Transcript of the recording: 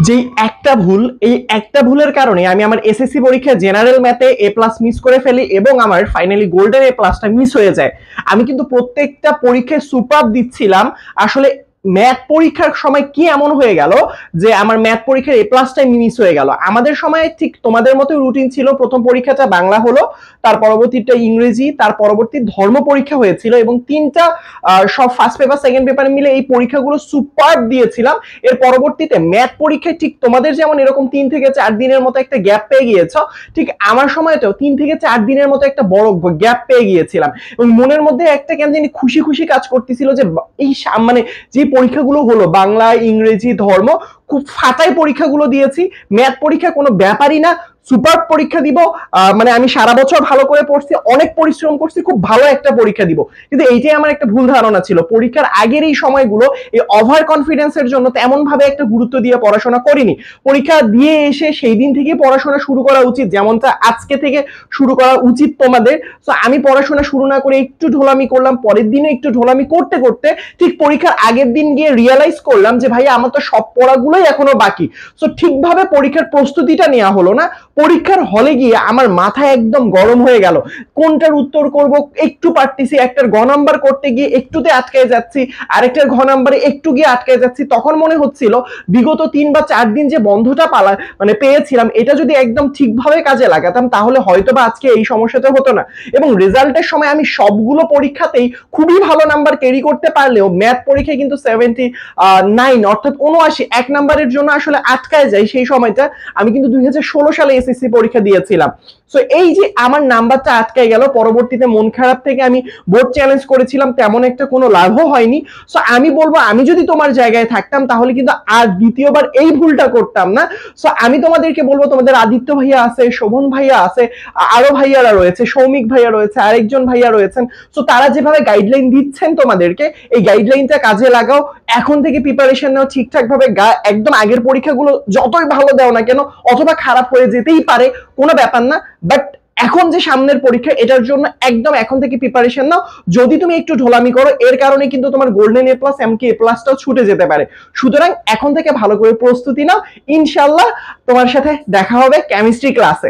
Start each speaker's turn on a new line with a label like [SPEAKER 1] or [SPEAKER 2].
[SPEAKER 1] যেই একটা ভুল, এই একটা ভুলের কারণে আমি আমার এসএসসি পরীক্ষায় জেনারেল ম্যাথে এ প্লাস মিস করে ফেলি এবং আমার ফাইনালি গোল্ডেন এ প্লাসটা মিস হয়ে যায়। আমি কিন্তু প্রত্যেকটা পরীক্ষায় সুপার দিচ্ছিলাম, আসলে ম্যাথ পরীক্ষার সময় কি এমন হয়ে গেল যে আমার ম্যাথ পরীক্ষার এ প্লাসটাই মিস হয়ে গেল। আমাদের সময় ঠিক তোমাদের মতো রুটিন ছিল, প্রথম পরীক্ষাটা বাংলা হলো, তার পরবর্তীটা ইংরেজি, তার পরবর্তী ধর্ম পরীক্ষা হয়েছিল এবং তিনটা সব ফার্স্ট পেপার সেকেন্ড পেপার মিলে এই পরীক্ষাগুলো সুপার দিয়েছিলাম। এর পরবর্তীতে ম্যাথ পরীক্ষায় ঠিক তোমাদের যেমন এরকম 3 থেকে 4 দিনের মতো একটা গ্যাপ পেয়ে গিয়েছো, ঠিক আমার সময়তেও 3 থেকে 4 দিনের মতো একটা বড় গ্যাপ পেয়ে গিয়েছিলাম এবং মনের মধ্যে একটা কেন জানি খুশি খুশি কাজ করতেছিল যে এই মানে যে পরীক্ষাগুলো হলো বাংলা ইংরেজি ধর্ম, খুব ফাটাই পরীক্ষাগুলো দিয়েছি। ম্যাথ পরীক্ষা কোনো ব্যাপারই না, সুপার পরীক্ষা দিব। মানে আমি সারা বছর ভালো করে পড়ছি, অনেক পরিশ্রম করছি, খুব ভালো একটা পরীক্ষা দিব। কিন্তু এইটাই আমার একটা ভুল ধারণা ছিল, পরীক্ষার আগের এই সময়গুলো এই ওভার কনফিডেন্সের জন্য তেমন ভাবে একটা গুরুত্ব দিয়ে পড়াশোনা করিনি। পরীক্ষা দিয়ে এসে সেই দিন থেকে পড়াশোনা শুরু করা উচিত, যেমনটা আজকে থেকে শুরু করা উচিত তোমাদের। তো আমি পড়াশোনা শুরু না করে একটু ঢোলামি করলাম, পরের দিনে একটু ঢোলামি করতে করতে ঠিক পরীক্ষার আগের দিন গিয়ে রিয়েলাইজ করলাম যে ভাই আমার তো সব পড়াগুলোই এখনো বাকি। তো ঠিকভাবে পরীক্ষার প্রস্তুতিটা নেওয়া হলো না। পরীক্ষার হলে গিয়ে আমার মাথা একদম গরম হয়ে গেল, কোনটার উত্তর করব একটু পারতেছি, একটার ঘ নাম্বার করতে গিয়ে একটুতে আটকে যাচ্ছি, আরেকটার ঘ নাম্বারে একটু গিয়ে আটকে যাচ্ছি। তখন মনে হচ্ছিল বিগত 3 বা 4 দিন যে বন্ধটা মানে পেয়েছিলাম, এটা যদি একদম ঠিকভাবে কাজে লাগাতাম তাহলে হয়তো বা আজকে এই সমস্যাটা হতো না। এবং রেজাল্টের সময় আমি সবগুলো পরীক্ষাতেই খুবই ভালো নাম্বার ক্যারি করতে পারলেও ম্যাথ পরীক্ষায় কিন্তু 79 অর্থাৎ 79 এক নাম্বারের জন্য আসলে আটকায় যায়। সেই সময়টা আমি কিন্তু 2016 সালে এসএসসি পরীক্ষা দিয়েছিলাম। সো এই যে আমার নাম্বারটা আটকায় গেল, পরবর্তীতে মন খারাপ থেকে আমি বোর্ড চ্যালেঞ্জ করেছিলাম, তেমন একটা কোনো লাভও হয়নি। সো আমি বলবো আমি যদি তোমার জায়গায় থাকতাম তাহলে কিন্তু আর দ্বিতীয়বার এই ভুলটা করতাম না। সো আমি তোমাদেরকে বলবো, তোমাদের আদিত্য ভাইয়া আছে, শোভন ভাইয়া আছে, আরো ভাইয়ারা রয়েছে, সৌমিক ভাইয়া রয়েছে, আরেকজন ভাইয়া রয়েছেন। সো তারা যেভাবে গাইডলাইন দিচ্ছেন তোমাদেরকে, এই গাইডলাইনটা কাজে লাগাও। এখন থেকে প্রিপারেশন নাও ঠিকঠাক ভাবে, একদম আগের পরীক্ষাগুলো যতই ভালো দাও না কেন অথবা খারাপ হয়ে যেতেই পারে, কোনো ব্যাপার না, বাট এখন যে সামনের পরীক্ষা এটার জন্য একদম এখন থেকে প্রিপারেশন নাও। যদি তুমি একটু ঢোলামি করো এর কারণে কিন্তু তোমার গোল্ডেন এ প্লাস এমনকি এ প্লাসটাও ছুটে যেতে পারে। সুতরাং এখন থেকে ভালো করে প্রস্তুতি নাও, ইনশাআল্লাহ তোমার সাথে দেখা হবে কেমিস্ট্রি ক্লাসে।